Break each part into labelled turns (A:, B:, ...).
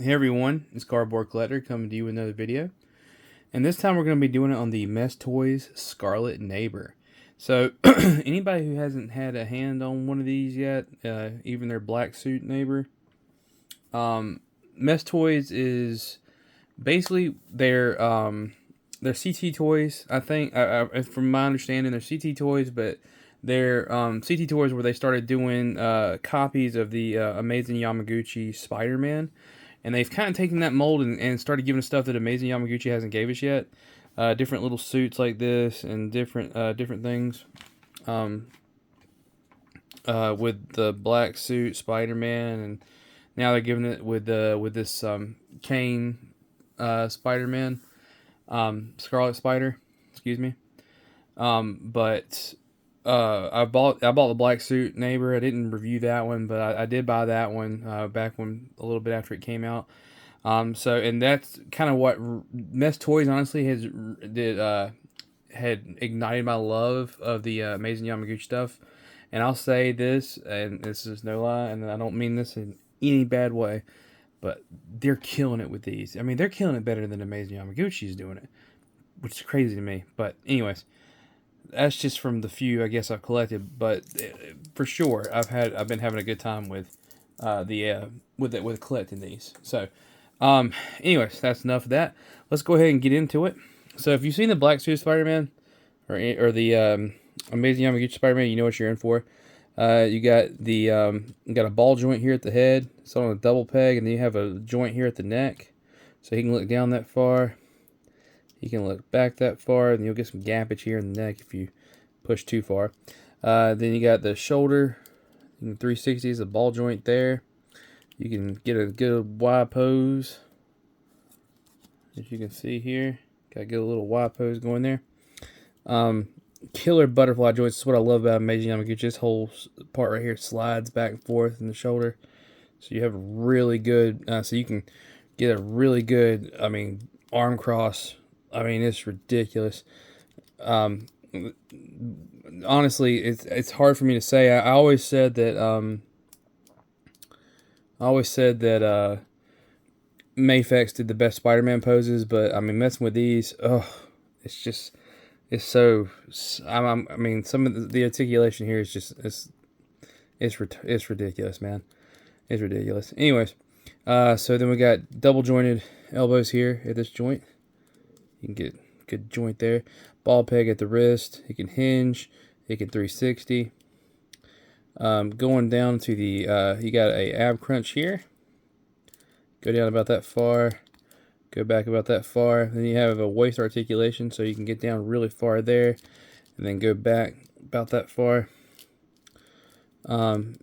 A: Hey everyone, it's Cardboard Collector coming to you with another video. And this time we're going to be doing it on the Mestoys Scarlet Neighbor. So, anybody who hasn't had a hand on one of these yet, even their black suit neighbor, Mestoys is basically their CT toys. I think, from my understanding, they're CT toys, but they're CT toys where they started doing copies of the Amazing Yamaguchi Spider-Man. And they've kind of taken that mold and started giving us stuff that Amazing Yamaguchi hasn't gave us yet. Different little suits like this and different things. With the black suit Spider-Man, and now they're giving it with this Kane Spider-Man, Scarlet Spider, excuse me. But I bought the black suit neighbor. I didn't review that one, but I did buy that one back when a little bit after it came out. So and that's kind of what Mestoys honestly had ignited my love of the Amazing Yamaguchi stuff. And I'll say this, and this is no lie, and I don't mean this in any bad way, but they're killing it with these. I mean, they're killing it better than Amazing Yamaguchi is doing it, which is crazy to me. But anyways, that's just from the few I guess I've collected, but for sure I've been having a good time with with collecting these. So, anyways, that's enough of that. Let's go ahead and get into it. So, if you've seen the Black Suit Spider-Man or the Amazing Yamaguchi Spider-Man, you know what you're in for. You got a ball joint here at the head. It's on a double peg, and then you have a joint here at the neck, so he can look down that far. You can look back that far, and you'll get some gappage here in the neck if you push too far. Then you got the shoulder, 360 is a ball joint there. You can get a good Y pose, as you can see here. Got to get a little Y pose going there. Killer butterfly joints is what I love about Amazing Yamaguchi. This whole part right here slides back and forth in the shoulder, so you have a really good. So you can get a really good, arm cross. I mean, it's ridiculous. Honestly, it's hard for me to say. I always said that. Mayfex did the best Spider-Man poses, but I mean, messing with these, it's so. I mean, some of the articulation here is just it's ridiculous, man. It's ridiculous. Anyways, so then we got double jointed elbows here at this joint. You can get a good joint there. Ball peg at the wrist. It can hinge. It can 360. Going down to the, you got a ab crunch here. Go down about that far. Go back about that far. Then you have a waist articulation, so you can get down really far there. And then go back about that far. Go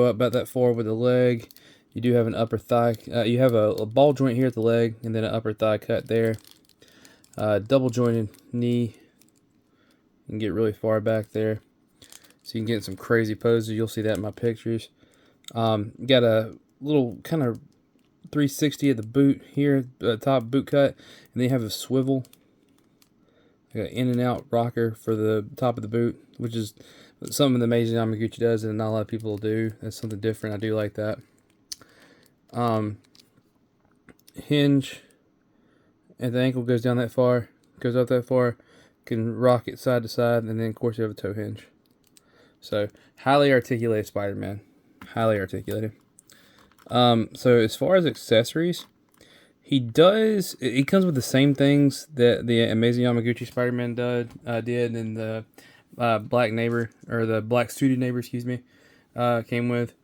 A: up about that far with the leg. You do have an upper thigh. You have a ball joint here at the leg, and then an upper thigh cut there. Double jointed knee. You can get really far back there, so you can get some crazy poses. You'll see that in my pictures. You got a little kind of 360 at the boot here, top boot cut, and then you have a swivel, like an in and out rocker for the top of the boot, which is something that Amazing Yamaguchi does, and not a lot of people do. That's something different. I do like that. Hinge at the ankle goes down that far, goes up that far, can rock it side to side, and then of course you have a toe hinge. So highly articulated Spider-Man, highly articulated. So as far as accessories, he comes with the same things that the Amazing Yamaguchi Spider-Man did, and the black neighbor, or the black suited neighbor, excuse me, came with.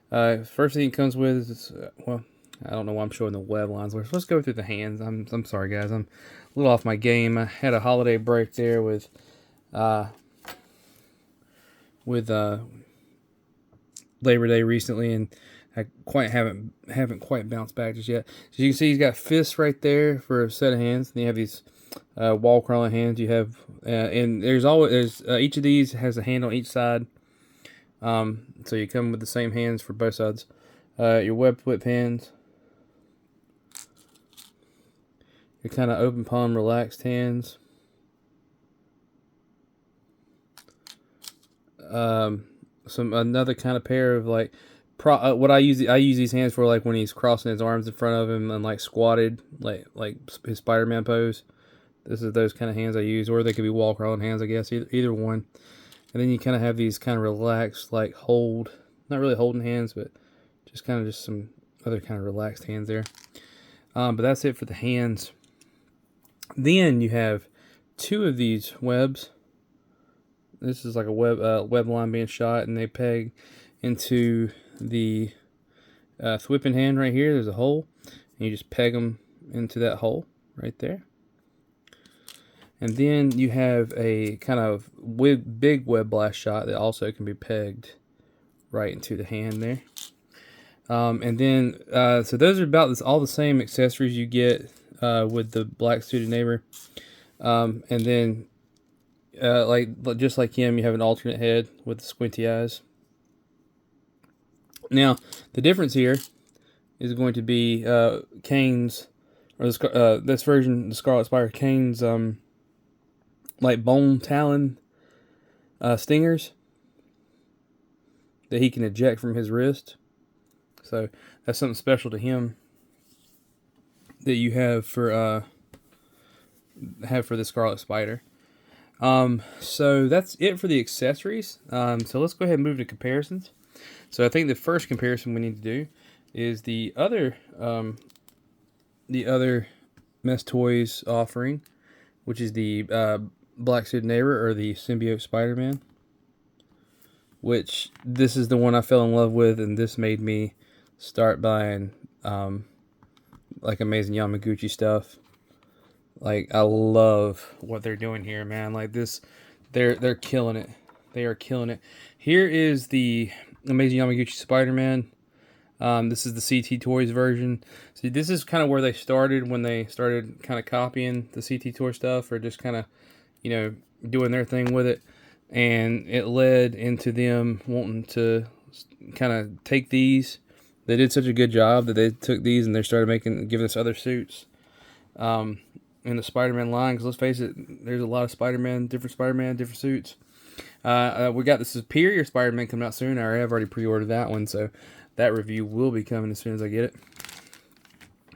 A: First thing it comes with is, well, I don't know why I'm showing the web lines. Let's go through the hands. I'm sorry, guys. I'm a little off my game. I had a holiday break there with Labor Day recently, and I haven't quite bounced back just yet. So you can see he's got fists right there for a set of hands. And you have these wall crawling hands. You have and there's each of these has a hand on each side. So you come with the same hands for both sides. Your web whip hands. Your kind of open palm, relaxed hands. Another kind of pair of like what I use these hands for, like when he's crossing his arms in front of him and like squatted, like his Spider-Man pose. This is those kind of hands I use, or they could be wall crawling hands, I guess, either one. And then you kind of have these kind of relaxed, like not really holding hands, but just some other kind of relaxed hands there. But that's it for the hands. Then you have two of these webs. This is like a web line being shot, and they peg into the whipping hand right here. There's a hole, and you just peg them into that hole right there. And then you have a kind of big web blast shot that also can be pegged right into the hand there. And then, so those are about all the same accessories you get with the black suited neighbor. And then, just like him, you have an alternate head with the squinty eyes. Now, the difference here is going to be Kane's, or this version, the Scarlet Spider, Kane's like bone talon stingers that he can eject from his wrist. So that's something special to him that you have for the Scarlet Spider. So that's it for the accessories. So let's go ahead and move to comparisons. So I think the first comparison we need to do is the other Mestoys offering, which is the Black Suited Neighbor, or the Symbiote Spider-Man. Which this is the one I fell in love with, and this made me start buying like Amazing Yamaguchi stuff. Like, I love what they're doing here, man. Like this, they're killing it. They are killing it. Here is the Amazing Yamaguchi Spider-Man. This is the CT Toys version. See, this is kind of where they started, when they started kind of copying the CT Toy stuff, or just kind of, doing their thing with it. And it led into them wanting to kind of take these. They did such a good job that they took these and they started giving us other suits in the Spider-Man line. Because let's face it, there's a lot of Spider-Man, different suits. We got the Superior Spider-Man coming out soon. I have already pre-ordered that one, so that review will be coming as soon as I get it.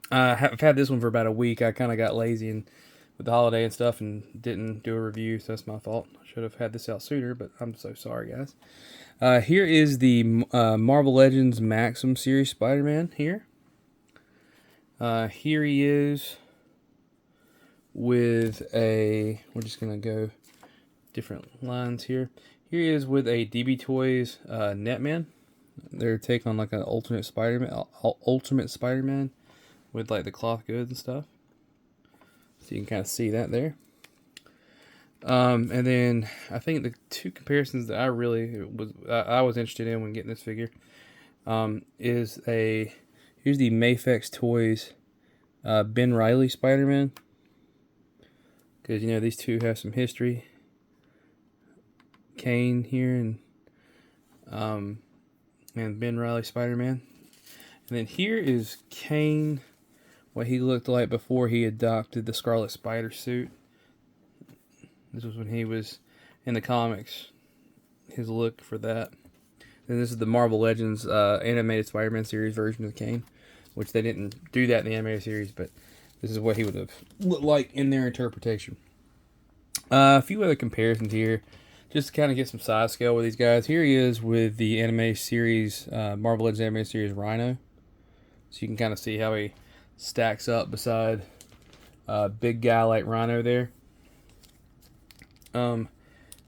A: I've had this one for about a week. I kind of got lazy and with the holiday and stuff and didn't do a review, so that's my fault. I should have had this out sooner, but I'm so sorry, guys. Here is the Marvel Legends Maxim series Spider-Man here. Here he is with we're just going to go different lines here. Here he is with a DB Toys Netman. Their take on like an ultimate Spider-Man with like the cloth goods and stuff. So you can kind of see that there. And then I think the two comparisons that I was interested in when getting this figure here's the Mafex Toys Ben Reilly Spider-Man, because these two have some history. Kane here and Ben Reilly Spider-Man. And then here is Kane, what he looked like before he adopted the Scarlet Spider suit. This was when he was in the comics, his look for that. And this is the Marvel Legends animated Spider-Man series version of Kane, which they didn't do that in the animated series, but this is what he would have looked like in their interpretation. A few other comparisons here, just to kind of get some size scale with these guys. Here he is with the animated series, Marvel Legends animated series Rhino. So you can kind of see how he stacks up beside a big guy like Rhino there.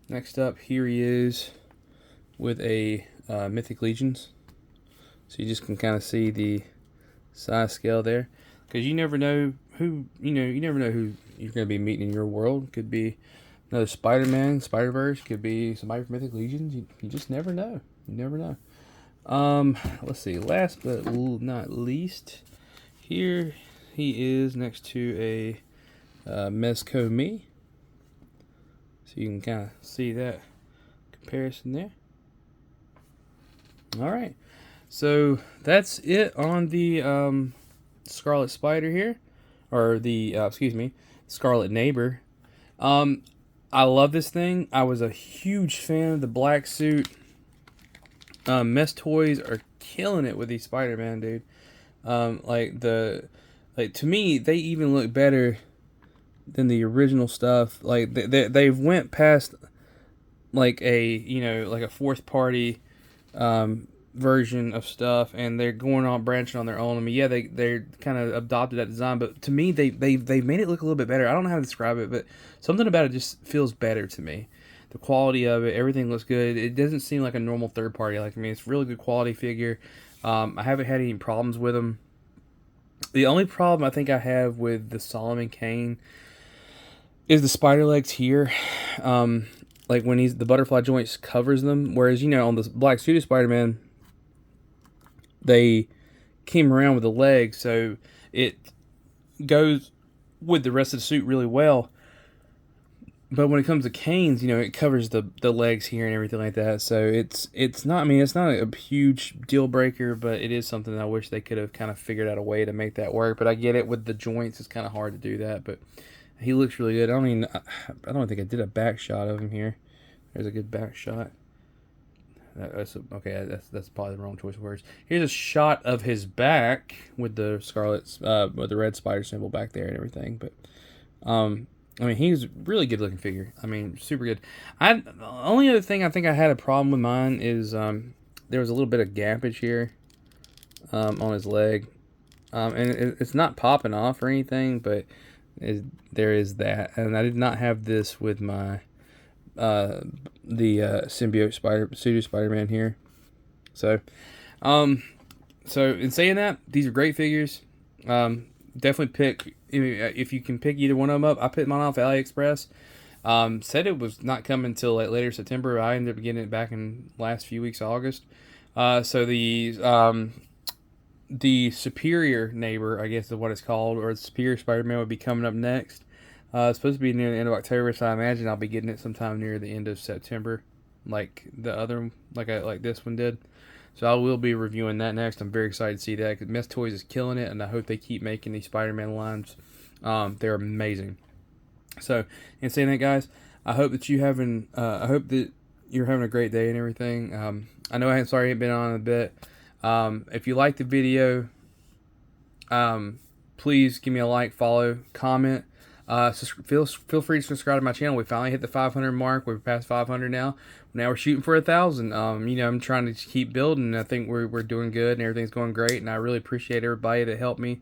A: Next up, here he is with a Mythic Legions. So you just can kind of see the size scale there, because you never know who you're going to be meeting in your world. Could be another Spider-Man, Spider-Verse. Could be somebody from Mythic Legions. You just never know. You never know. Let's see. Last but not least, here he is next to a Mezco Me. So you can kind of see that comparison there. All right. So that's it on the Scarlet Spider here, or the Scarlet Neighbor. I love this thing. I was a huge fan of the black suit Mestoys are killing it with these Spider-Man, dude. Like to me, they even look better than the original stuff. Like they've went past like a fourth party version of stuff, and they're going on branching on their own. I mean, yeah, they're kind of adopted that design, but to me, they made it look a little bit better. I don't know how to describe it, but something about it just feels better to me. The quality of it, everything looks good. It doesn't seem like a normal third party. Like, I mean, it's really good quality figure. I haven't had any problems with them. The only problem I think I have with the Solomon Kane is the spider legs here. Like when the butterfly joints covers them, whereas on the Black Suited Spider-Man, they came around with the legs, so it goes with the rest of the suit really well. But when it comes to Kane's, it covers the legs here and everything like that. So it's not. I mean, it's not a huge deal breaker, but it is something that I wish they could have kind of figured out a way to make that work. But I get it with the joints; it's kind of hard to do that. But he looks really good. I don't think I did a back shot of him here. There's a good back shot. That's probably the wrong choice of words. Here's a shot of his back with the Scarlet, with the red spider symbol back there and everything. But I mean, he's a really good looking figure. I mean, super good. The only other thing I think I had a problem with mine is there was a little bit of gappage here on his leg, and it's not popping off or anything, but there is that. And I did not have this with my the symbiote pseudo Spider-Man here. So in saying that, these are great figures. Definitely pick, if you can pick either one of them up. I picked mine off AliExpress. Said it was not coming until like later September. I ended up getting it back in last few weeks of August. So the Superior Neighbor, I guess is what it's called, or the Superior Spider-Man would be coming up next. It's supposed to be near the end of October, so I imagine I'll be getting it sometime near the end of September, like the other, like this one did. So I will be reviewing that next. I'm very excited to see that, because Mestoys is killing it, and I hope they keep making these Spider-Man lines. They're amazing. So, in saying that, guys, I hope that you're having a great day and everything. I know I haven't been on in a bit. If you like the video, please give me a like, follow, comment. Feel free to subscribe to my channel. We finally hit the 500 mark. We're past 500 now. Now we're shooting for 1,000. I'm trying to keep building. I think we're doing good and everything's going great. And I really appreciate everybody that helped me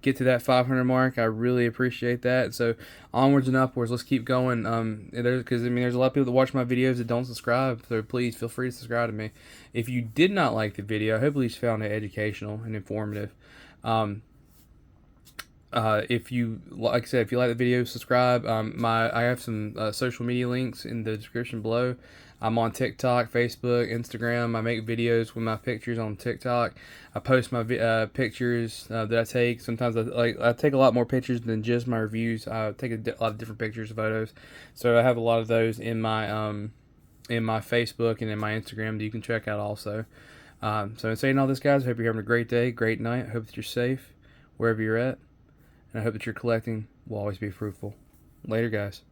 A: get to that 500 mark. I really appreciate that. So onwards and upwards. Let's keep going. There's a lot of people that watch my videos that don't subscribe. So please feel free to subscribe to me. If you did not like the video, I hope at least found it educational and informative. If you like the video, subscribe. I have some social media links in the description below. I'm on TikTok, Facebook, Instagram. I make videos with my pictures on TikTok. I post my pictures that I take. Sometimes I take a lot more pictures than just my reviews. I take a lot of different pictures, photos. So I have a lot of those in my Facebook and in my Instagram that you can check out also. So in saying all this, guys, I hope you're having a great day, great night. I hope that you're safe wherever you're at. And I hope that your collecting will always be fruitful. Later, guys.